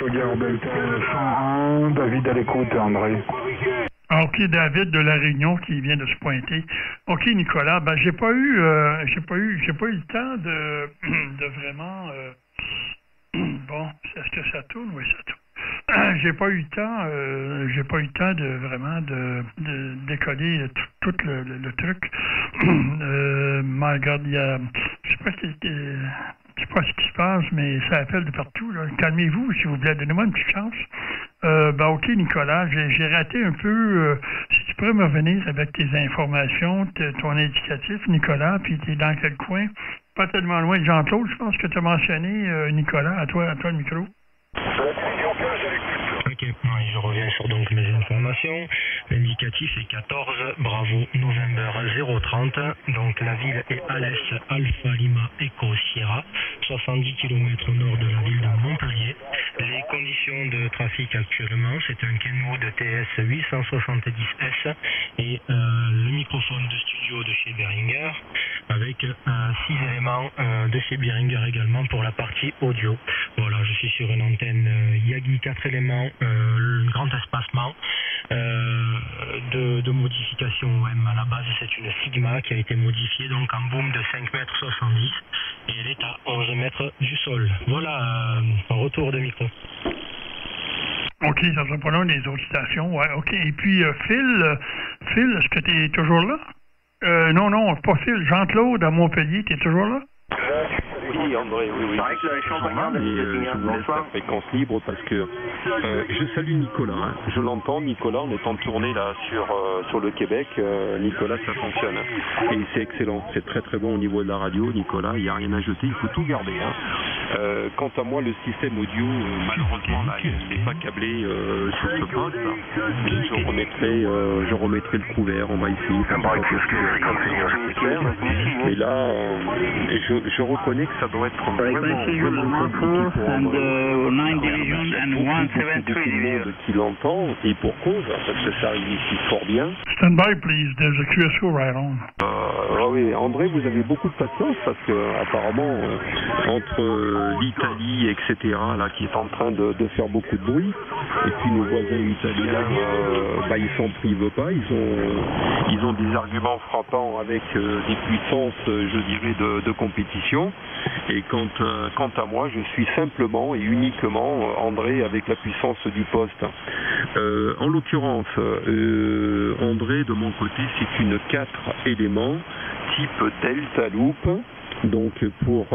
Chaudière Delta 101, David à l'écoute, André. Ah, OK, David de La Réunion qui vient de se pointer. OK, Nicolas, ben j'ai pas eu le temps de vraiment bon, est-ce que ça tourne? Oui, ça tourne. J'ai pas eu le temps de vraiment de décoller tout le truc. Regarde, il y a je sais pas ce qui se passe, mais ça appelle de partout, là. Calmez-vous, s'il vous plaît, donnez-moi une petite chance. OK, Nicolas, j'ai raté un peu. Si tu pourrais me revenir avec tes informations, ton indicatif, Nicolas, puis tu es dans quel coin? Pas tellement loin de Jean-Claude, je pense que tu as mentionné, Nicolas, à toi le micro. Ok, je reviens sur donc mes informations. L'indicatif est 14 Bravo November 030. Donc la ville est à l'est, Alpha Lima Echo Sierra, 70 km au nord de la ville de Montpellier. Les conditions de trafic actuellement, c'est un Kenwood TS 870S et le microphone de studio de chez Behringer avec 6 éléments de chez Behringer également pour la partie audio. Voilà, je suis sur une antenne Yagi 4 éléments, grand espacement de modification OM. À la base, c'est une Sigma qui a été modifiée donc en boom de 5,70 m et elle est à 11 mètres du sol. Voilà, un retour de micro. OK, ça sera pas loin des autres stations. Ouais, OK. Et puis, Phil, est-ce que tu es toujours là? Non, pas Phil. Jean-Claude à Montpellier, tu es toujours là? Oui, André, oui. Je vous laisse la fréquence libre parce que je salue Nicolas. Hein. Je l'entends, Nicolas, on est en tournée là sur le Québec. Nicolas, ça fonctionne. Et c'est excellent. C'est très très bon au niveau de la radio, Nicolas. Il n'y a rien à jeter, il faut tout garder. Hein. Quant à moi, le système audio, malheureusement, là, il n'est pas câblé sur ce poste. Mais je remettrai le couvert. On va essayer. Mais là, je reconnais que ça doit être vraiment compliqué pour de qui l'entend et pour cause, parce que ça arrive ici fort bien. Stand by, please. There's a QSO right on. Oui, André, vous avez beaucoup de patience parce que apparemment entre l'Italie, etc., là, qui est en train de faire beaucoup de bruit, et puis nos voisins italiens, ils s'en privent pas. Ils ont des arguments frappants avec des puissances, je dirais, de compétition. Et quant à moi, je suis simplement et uniquement André avec la puissance du poste. En l'occurrence, André, de mon côté, c'est une 4 éléments type Delta Loop. Donc pour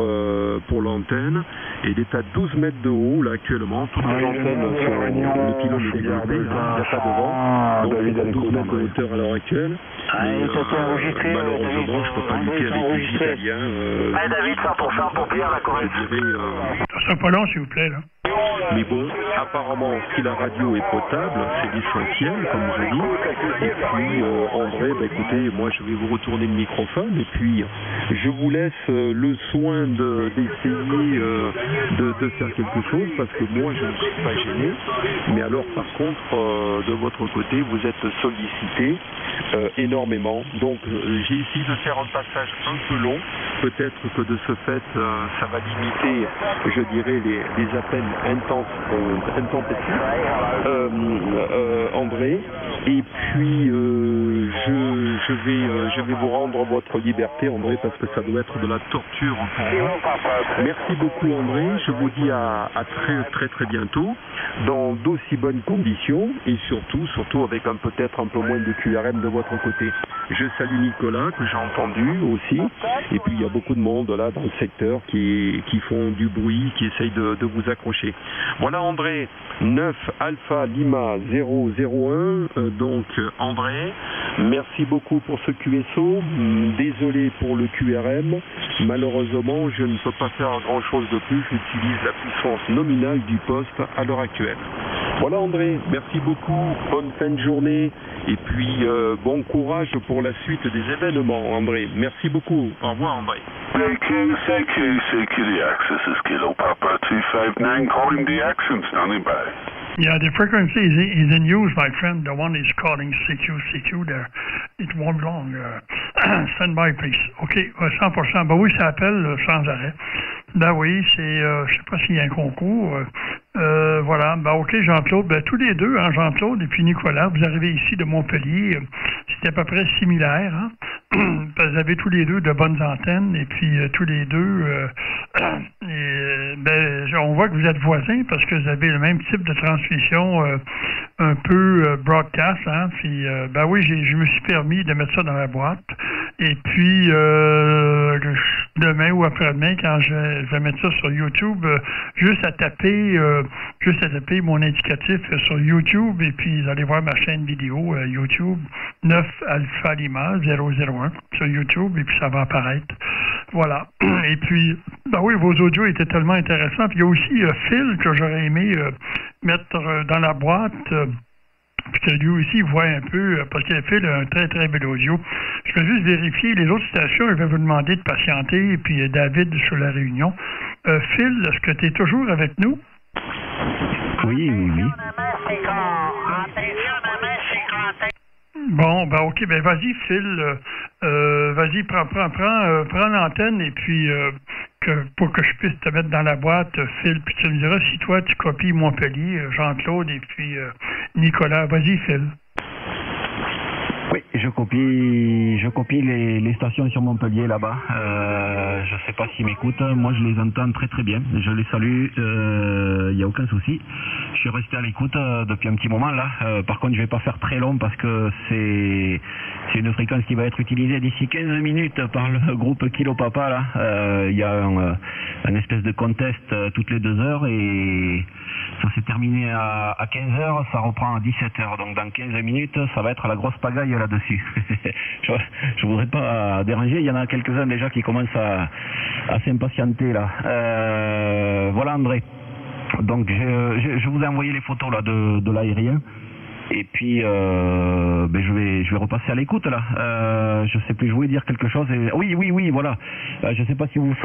l'antenne, et il est à 12 mètres de haut là actuellement. Toutes les antennes sont le pylône est dégardé, il n'y a pas de vent, donc il est à 12 mètres de hauteur à l'heure actuelle. Malheureusement, je ne peux pas lutter avec les Italiens. David, 100% pour Pierre la Corée. Ça sera pas long, s'il vous plaît, là. Mais bon, apparemment, si la radio est potable, c'est l'essentiel, comme je dis. Et puis, André, écoutez, moi, je vais vous retourner le microphone. Et puis, je vous laisse le soin d'essayer de faire quelque chose, parce que moi, je ne suis pas gêné. Mais alors, par contre, de votre côté, vous êtes sollicité énormément. Donc, j'ai essayé de faire un passage un peu long. Peut-être que de ce fait, ça va limiter, je dirais, les appels intempestifs, André. Et puis, je vais vous rendre votre liberté, André, parce que ça doit être de la torture pour vous. Merci beaucoup, André. Je vous dis à très très très bientôt, dans d'aussi bonnes conditions, et surtout avec peut-être un peu moins de QRM de votre côté. Je salue Nicolas, que j'ai entendu aussi, et puis il y a beaucoup de monde là dans le secteur qui font du bruit, qui essayent de vous accrocher. Voilà, André, 9 Alpha Lima 001, donc André, merci beaucoup pour ce QSO, désolé pour le QRM, malheureusement je ne peux pas faire grand chose de plus, j'utilise la puissance nominale du poste à l'heure actuelle. Voilà, André, merci beaucoup, bonne fin de journée, et puis bon courage pour la suite des événements, André. Merci beaucoup, au revoir, André. CQ, the Axis is Kilo Papa 259 calling the action, standing by. Yeah, the frequency is in use, my friend. The one is calling CQ there. It won't be long. Stand by, please. OK, 100%. Ben oui, ça appelle sans arrêt. Ben oui, c'est, je sais pas s'il y a un concours. Voilà, ben, OK, Jean-Claude, ben, tous les deux, hein, Jean-Claude et puis Nicolas, vous arrivez ici de Montpellier, c'était à peu près similaire, hein? Vous avez tous les deux de bonnes antennes, et puis tous les deux, on voit que vous êtes voisins parce que vous avez le même type de transmission un peu broadcast, hein? Puis, ben oui, je me suis permis de mettre ça dans la boîte, et puis demain ou après-demain, quand je vais mettre ça sur YouTube, juste à taper mon indicatif sur YouTube, et puis vous allez voir ma chaîne vidéo YouTube 9 Alpha Lima 001 sur YouTube, et puis ça va apparaître. Voilà. Et puis, ben oui, vos audios étaient tellement intéressants. Puis il y a aussi Phil que j'aurais aimé mettre dans la boîte. Puis que lui aussi voit un peu, parce qu'il a fait un très très bel audio. Je vais juste vérifier les autres stations, je vais vous demander de patienter, et puis David sur la réunion. Phil, est-ce que tu es toujours avec nous? Oui. Bon, ben OK, ben vas-y Phil, vas-y, prends l'antenne, et puis pour que je puisse te mettre dans la boîte, Phil, puis tu me diras si toi tu copies Montpellier, Jean-Claude et puis Nicolas. Vas-y Phil. Oui, je copie les stations sur Montpellier là-bas. Je sais pas s'ils m'écoutent. Moi, je les entends très très bien. Je les salue. Il n'y a aucun souci. Je suis resté à l'écoute depuis un petit moment là. Par contre, je vais pas faire très long parce que c'est une fréquence qui va être utilisée d'ici 15 minutes par le groupe Kilo Papa là. Il y a un espèce de contest toutes les 2 heures, et ça s'est terminé à 15 heures, ça reprend à 17 heures. Donc dans 15 minutes, ça va être la grosse pagaille là-dessus. je voudrais pas déranger, il y en a quelques-uns déjà qui commencent à s'impatienter là. Voilà André. Donc je vous ai envoyé les photos là de l'aérien. Et puis je vais repasser à l'écoute là. Je sais plus, je voulais dire quelque chose. Oui, voilà. Je sais pas si vous vous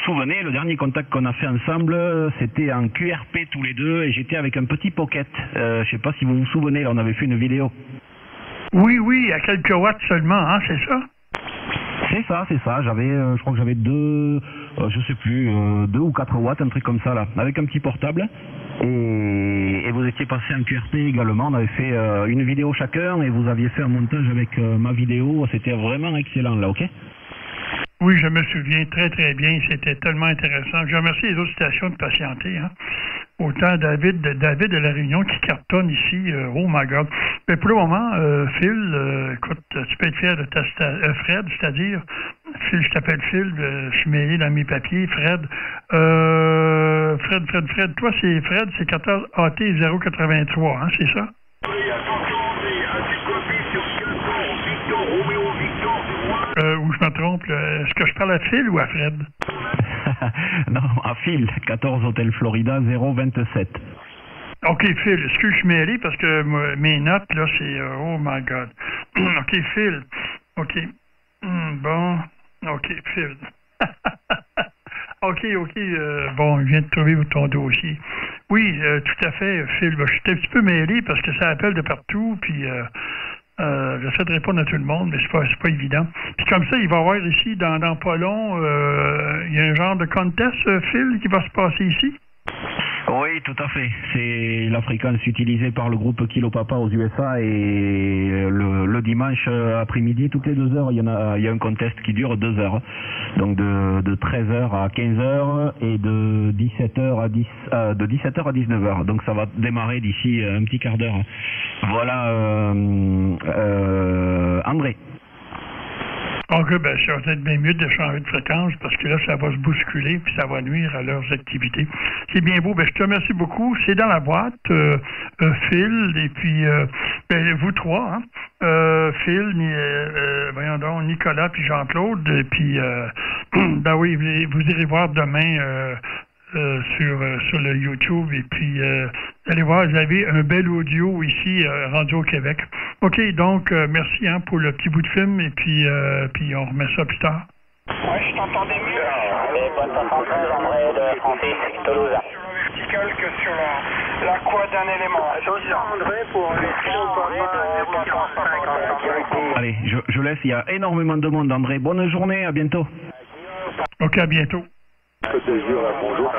souvenez, le dernier contact qu'on a fait ensemble, c'était en QRP tous les deux, et j'étais avec un petit pocket. Je sais pas si vous vous souvenez, là on avait fait une vidéo. Oui, à quelques watts seulement, hein, c'est ça? C'est ça. J'avais, je crois que j'avais 2 ou 4 watts, un truc comme ça là, avec un petit portable. Et vous étiez passé en QRP également. On avait fait une vidéo chacun, et vous aviez fait un montage avec ma vidéo. C'était vraiment excellent là, ok? Oui, je me souviens très très bien. C'était tellement intéressant. Je remercie les autres stations de patienter, hein. Autant David de la Réunion qui cartonne ici, oh my God. Mais pour le moment, Phil, écoute, tu peux être fier de ta Fred, c'est-à-dire, Phil, je t'appelle Phil, je suis mêlé dans mes papiers, Fred. Fred, toi c'est Fred, c'est 14 AT 083, hein, c'est ça? Ou je me trompe, est-ce que je parle à Phil ou à Fred? Non, à Phil, 14 Hôtel Florida 027. OK, Phil, excuse, je suis mêlé parce que mes notes, là, c'est... oh my God. OK, Phil. OK. Bon. OK, Phil. OK. Bon, je viens de trouver ton dossier. Oui, tout à fait, Phil. Je suis un petit peu mêlé parce que ça appelle de partout, puis... j'essaie de répondre à tout le monde, mais c'est pas évident. Puis comme ça, il va y avoir ici, dans pas long, il y a un genre de contest, Phil, qui va se passer ici? Oui, tout à fait. C'est la fréquence utilisée par le groupe Kilo Papa aux USA, et le dimanche après-midi, toutes les 2 heures, il y a un contest qui dure 2 heures. Donc de 13h à 15h et de 17h à 19h. Donc ça va démarrer d'ici un petit quart d'heure. Voilà, André. OK, ben ça va être bien mieux de changer de fréquence parce que là, ça va se bousculer puis ça va nuire à leurs activités. C'est bien beau. Ben, je te remercie beaucoup. C'est dans la boîte, Phil, et puis vous trois, hein? Phil, voyons donc, Nicolas puis Jean-Claude, et puis ben oui, vous irez voir demain sur le YouTube, et puis allez voir, vous avez un bel audio ici rendu au Québec. OK, donc merci pour le petit bout de film, et puis on remet ça plus tard. Ouais, je t'entendais mieux. Et bonne 73, André de Francis, Toulouse. Vertical que sur la quoi d'un élément. Attention, André, pour les Allez, je laisse, il y a énormément de monde, André. Bonne journée, à bientôt. OK, à bientôt. Bonjour.